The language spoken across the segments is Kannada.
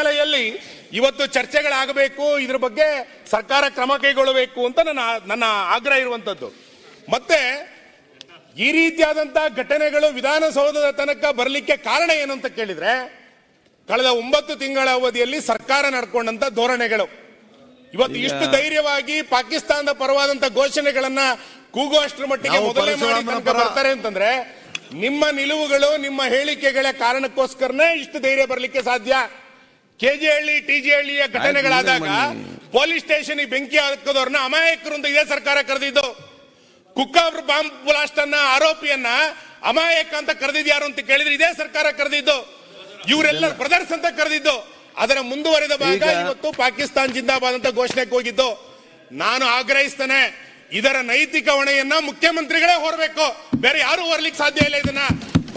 ಹಿನ್ನೆಲೆಯಲ್ಲಿ ಇವತ್ತು ಚರ್ಚೆಗಳಾಗಬೇಕು, ಇದ್ರ ಬಗ್ಗೆ ಸರ್ಕಾರ ಕ್ರಮ ಕೈಗೊಳ್ಳಬೇಕು ಅಂತ ನನ್ನ ಆಗ್ರಹ ಇರುವಂತದ್ದು. ಮತ್ತೆ ಈ ರೀತಿಯಾದಂತಹ ಘಟನೆಗಳು ವಿಧಾನಸೌಧದ ತನಕ ಬರಲಿಕ್ಕೆ ಕಾರಣ ಏನು ಅಂತ ಕೇಳಿದ್ರೆ, ಕಳೆದ 9 ತಿಂಗಳ ಅವಧಿಯಲ್ಲಿ ಸರ್ಕಾರ ನಡ್ಕೊಂಡಂತ ಧೋರಣೆಗಳು. ಇವತ್ತು ಇಷ್ಟು ಧೈರ್ಯವಾಗಿ ಪಾಕಿಸ್ತಾನದ ಪರವಾದಂತ ಘೋಷಣೆಗಳನ್ನ ಕೂಗುವಷ್ಟರ ಮಟ್ಟಿಗೆ ಮೊದಲೇ ಮಾಡಿ ಬರ್ತಾರೆ ಅಂತಂದ್ರೆ, ನಿಮ್ಮ ನಿಲುವುಗಳು, ನಿಮ್ಮ ಹೇಳಿಕೆಗಳ ಕಾರಣಕ್ಕೋಸ್ಕರನೇ ಇಷ್ಟು ಧೈರ್ಯ ಬರಲಿಕ್ಕೆ ಸಾಧ್ಯ. ಕೆಜೆಹಳ್ಳಿ ಟಿಜಿಹಳ್ಳಿಯ ಘಟನೆಗಳಾದಾಗ ಪೊಲೀಸ್ ಸ್ಟೇಷನ್ ಬೆಂಕಿ ಹಾಕೋದವ್ರನ್ನ ಅಮಾಯಕರು ಅಂತ ಇದೇ ಸರ್ಕಾರ ಕರೆದಿದ್ದು. ಕುಕ್ಕಾಬ್ರ ಬಾಂಬ್ ಬ್ಲಾಸ್ಟ್ ಅನ್ನ ಆರೋಪಿಯನ್ನ ಅಮಾಯಕ ಅಂತ ಕರೆದಿದ್ಯಾರು ಅಂತ ಕೇಳಿದ್ರೆ ಇದೇ ಸರ್ಕಾರ ಕರೆದಿದ್ದು. ಇವರೆಲ್ಲ ಬ್ರದರ್ಸ್ ಅಂತ ಕರೆದಿದ್ದು. ಅದರ ಮುಂದುವರೆದ ಭಾಗ ಇವತ್ತು ಪಾಕಿಸ್ತಾನ್ ಜಿಂದಾಬಾದ್ ಅಂತ ಘೋಷಣೆಗೆ ಹೋಗಿದ್ದು. ನಾನು ಆಗ್ರಹಿಸ್ತೇನೆ, ಇದರ ನೈತಿಕ ಹೊಣೆಯನ್ನ ಮುಖ್ಯಮಂತ್ರಿಗಳೇ ಹೊರಬೇಕು, ಬೇರೆ ಯಾರು ಹೊರಲಿಕ್ಕೆ ಸಾಧ್ಯ ಇಲ್ಲ. ಇದನ್ನ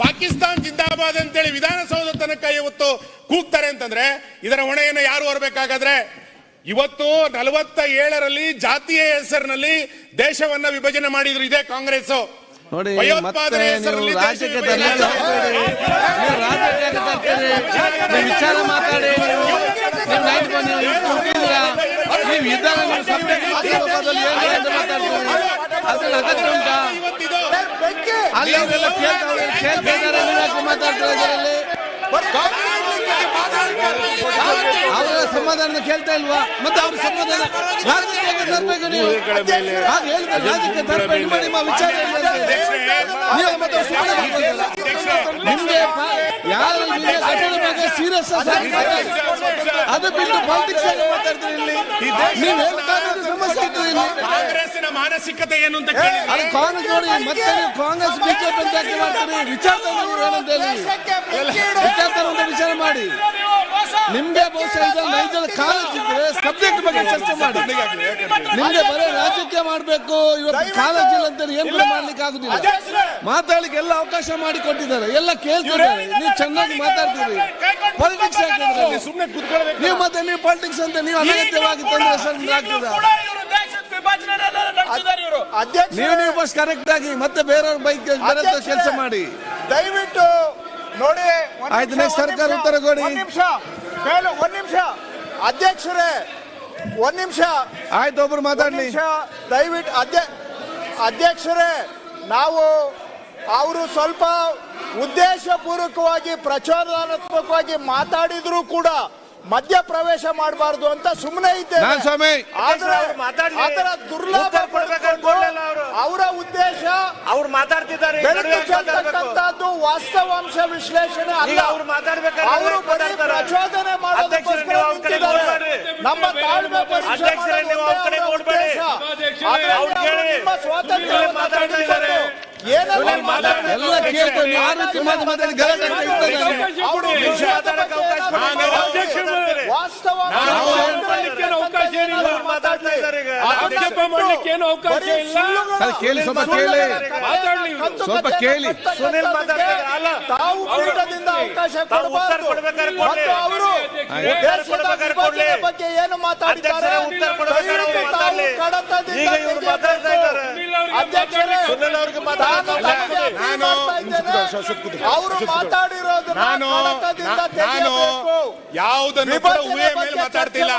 ಪಾಕಿಸ್ತಾನ್ ಜಿಂದಾಬಾದ್ ಅಂತೇಳಿ ವಿಧಾನಸೌಧ ತನಕ ಇವತ್ತು ಕೂಗ್ತಾರೆ ಅಂತಂದ್ರೆ ಇದರ ಹೊಣೆಯನ್ನ ಯಾರು ಹೊರಬೇಕಾಗಾದ್ರೆ? ಇವತ್ತು 47ರಲ್ಲಿ ಜಾತಿಯ ಹೆಸರಿನಲ್ಲಿ ದೇಶವನ್ನ ವಿಭಜನೆ ಮಾಡಿದ್ರು ಇದೇ ಕಾಂಗ್ರೆಸ್. ಭಯೋತ್ಪಾದನೆ ಹೆಸರಲ್ಲಿ ವಿಚಾರ ಮಾತಾಡಿ ಅವರ ಸಮಾಧಾನ ಕೇಳ್ತಾ ಇಲ್ವಾ? ಮತ್ತೆ ಅವ್ರ ಸಮಾಧಾನ ರಾಜಕೀಯಕ್ಕೆ ತರಬೇಕು. ನೀವು ರಾಜಕೀಯ ತರಬೇಕು ಮಾಡಿ ವಿಚಾರ ನಿಮ್ಗೆ ಯಾರು ಬಗ್ಗೆ ಸೀರಿಯಸ್ ಅದು ಬಿಟ್ಟು ಪಾಲಿಟಿಕ್ಸ್ ಆಗಿ ಮಾತಾಡ್ತೀರಿ. ಇಲ್ಲಿ ನೀವು ಸಮಸ್ಯೆ ಆಗ್ತದೆ. ಕಾಂಗ್ರೆಸ್ಸಿನ ಮಾನಸಿಕತೆ ಏನು ಅಂತ ಅದು ಕಾಂಗ್ರೆಸ್ ನೋಡಿ, ಮತ್ತೆ ನೀವು ಕಾಂಗ್ರೆಸ್ ಬಿಜೆಪಿ ಅಂತ ಯಾಕೆ ಮಾಡ್ತೀರಿ? ವಿಚಾರ ವಿಚಾರ ಮಾಡಿ. ನಿಮ್ಗೆ ಬಹುಶಃ ನೈಜದ ಕಾಲೇಜ್ ಇದ್ರೆ ಸಬ್ಜೆಕ್ಟ್ ಬಗ್ಗೆ ಚರ್ಚೆ ಮಾಡಿ. ನಿಮ್ಗೆ ಬರೀ ರಾಜಕೀಯ ಮಾಡಬೇಕು, ಇವತ್ತು ಕಾಲೇಜ್ ಇಲ್ಲ ಅಂತ ಏನ್ ಮಾಡ್ಲಿಕ್ಕೆ ಆಗುದಿಲ್ಲ. ಮಾತಾಡ್ಲಿಕ್ಕೆ ಎಲ್ಲ ಅವಕಾಶ ಮಾಡಿ ಕೊಟ್ಟಿದ್ದಾರೆ, ಎಲ್ಲ ಕೇಳ್ತಿದ್ದಾರೆ. ನೀವು ಚೆನ್ನಾಗಿ ಮಾತಾಡ್ತೀರಿ. ಪಾಲಿಟಿಕ್ಸ್ ಹಾಕಿದ್ರೆ ಸುಮ್ಮನೆ ಕೂತ್ಕೊಳ್ಳಬೇಕು ನೀವು. ಮತ್ತೆ ನೀವು ಪಾಲಿಟಿಕ್ಸ್ ಅಂತ ನೀವು ಅನಗತ್ಯವಾಗಿ ತಂದ್ರೆ ಆಗ್ತದ? ನೀವು ಫಸ್ಟ್ ಕರೆಕ್ಟ್ ಆಗಿ ಮತ್ತೆ ಬೇರೆಯವ್ರ ಬೈಕ್ ಬೇರೆ ಕೆಲಸ ಮಾಡಿ. ದಯವಿಟ್ಟು ನೋಡಿ. ಆಯ್ತು, ನೆಕ್ಸ್ಟ್ ಸರ್ಕಾರ ಉತ್ತರ ಕೊಡಿ. ಒಂದ್ ನಿಮಿಷ ಅಧ್ಯಕ್ಷರೇ, ಒಂದ್ ನಿಮಿಷ ಆಯ್ತು, ಒಬ್ರು ಮಾತಾಡ್ಲಿ ದಯವಿಟ್ಟು. ಅಧ್ಯಕ್ಷರೇ, ನಾವು ಅವರು ಸ್ವಲ್ಪ ಉದ್ದೇಶಪೂರ್ವಕವಾಗಿ ಪ್ರಚೋದನಾತ್ಮಕವಾಗಿ ಮಾತಾಡಿದ್ರು ಕೂಡ ಮಧ್ಯ ಪ್ರವೇಶ ಮಾಡಬಾರ್ದು ಅಂತ ಸುಮ್ಮನೆ ಇದ್ದೇನೆ. ದುರ್ಲಾಭ ಅವರ ಉದ್ದೇಶ ಅವ್ರು ಮಾತಾಡ್ತಿದ್ದಾರೆ. ವಾಸ್ತವಾಂಶ ವಿಶ್ಲೇಷಣೆ ಅಲ್ಲ. ಅವರು ಬರೀ ಪ್ರಚೋದನೆ ಮಾಡೋದಕ್ಕೋಸ್ಕರ ನಮ್ಮ ತಾಳ್ಮೆ ನಿಮ್ಮ ಸ್ವಾತಂತ್ರ್ಯ ಎಲ್ಲ ಕೇಳ್ತಾರೆ. ಆ ರೀತಿ ಮಾತಾಡಿ ಗಲಾಟೆ ಕೇಳಿ, ಸ್ವಲ್ಪ ಕೇಳಿ. ತಾವು ಪೀಠದಿಂದ ಅವಕಾಶ ಕೊಡಬಾರದು ಮತ್ತು ಅವರು ಬಗ್ಗೆ ಏನು ಮಾತಾಡಿದ್ದಾರೆ ಅಧ್ಯಕ್ಷರೇ, ಅವರು ಮಾತಾಡಿರೋದನ್ನ ಯಾವುದನ್ನು ಕೂಡ ಊಹೆ ಮೇಲೆ ಮಾತಾಡ್ತಿಲ್ಲ.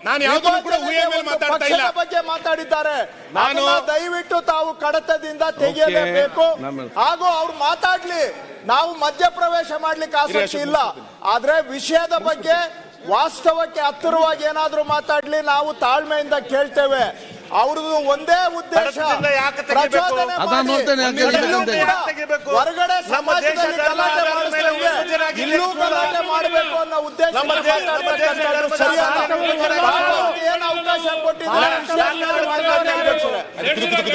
ನಾನು ಯಾವುದನ್ನು ಕೂಡ ಊಹೆ ಮೇಲೆ ಮಾತಾಡ್ತಾ ಇಲ್ಲ. ಬಗ್ಗೆ ಮಾತಾಡಿದ್ದಾರೆ. ನಾನು ದಯವಿಟ್ಟು ತಾವು ಕಡತದಿಂದ ತೆಗೆಯಲೇಬೇಕು. ಹಾಗೂ ಅವ್ರು ಮಾತಾಡ್ಲಿ, ನಾವು ಮಧ್ಯಪ್ರವೇಶ ಮಾಡ್ಲಿಕ್ಕೆ ಆಸಕ್ತಿ ಇಲ್ಲ. ಆದ್ರೆ ವಿಷಯದ ಬಗ್ಗೆ ವಾಸ್ತವಕ್ಕೆ ಹತ್ತಿರವಾಗಿ ಏನಾದ್ರೂ ಮಾತಾಡ್ಲಿ, ನಾವು ತಾಳ್ಮೆಯಿಂದ ಕೇಳ್ತೇವೆ. ಅವ್ರದ್ದು ಒಂದೇ ಉದ್ದೇಶ ಪ್ರಚೋದನೆ ಹೊರಗಡೆ ಸಮಾಜದಲ್ಲಿ ಗಲಾಟೆ ಇಲ್ಲೂ ಗಲಾಟೆ ಮಾಡಬೇಕು ಅನ್ನೋ ಉದ್ದೇಶ ಸರಿಯಾದ ಏನು ಅವಕಾಶ ಕೊಟ್ಟಿದ್ದಾರೆ.